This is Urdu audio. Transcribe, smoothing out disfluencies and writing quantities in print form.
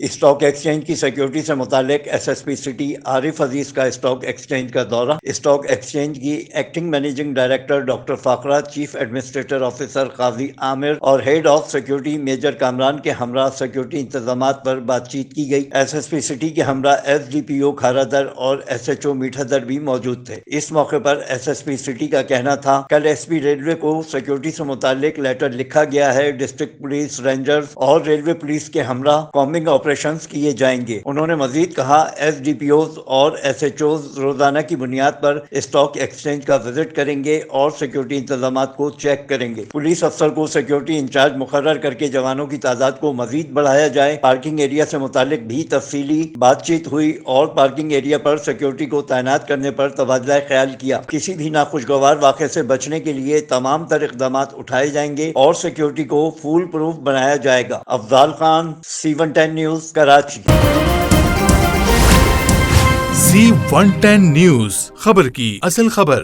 اسٹاک ایکسچینج کی سیکیورٹی سے متعلق S S P city Arif Aziz کا اسٹاک ایکسچینج کا دورہ۔ اسٹاک ایکسچینج کی acting managing director doctor Faqira, chief administrator officer Qazi Amir اور head of security major Kamran کے ہمراہ سیکیورٹی انتظامات پر بات چیت کی گئی۔ ایس ایس پی سٹی کے ہمراہ ایس ڈی پی او کھارا در اور ایس ایچ او میٹھا در بھی موجود تھے۔ اس موقع پر ایس ایس پی سٹی کا کہنا تھا، کل ایس پی ریلوے کو سیکیورٹی سے متعلق لیٹر لکھا گیا ہے۔ ڈسٹرکٹ پولیس، رینجرز اور ریلوے پولیس کے ہمراہ کامبنگ آپریشنز کیے جائیں گے۔ انہوں نے مزید کہا، ایس ڈی پی اوز اور ایس ایچ اوز روزانہ کی بنیاد پر اسٹاک ایکسچینج کا وزٹ کریں گے اور سیکیورٹی انتظامات کو چیک کریں گے۔ پولیس افسر کو سیکیورٹی انچارج مقرر کر کے جوانوں کی تعداد کو مزید بڑھایا جائے۔ پارکنگ ایریا سے متعلق بھی تفصیلی بات چیت ہوئی اور پارکنگ ایریا پر سیکیورٹی کو تعینات کرنے پر تبادلہ خیال کیا۔ کسی بھی ناخوشگوار واقعے سے بچنے کے لیے تمام تر اقدامات اٹھائے جائیں گے اور سیکیورٹی کو فول پروف بنایا جائے گا۔ Afzal Khan, C110 news, Karachi. C110 news, خبر کی اصل خبر۔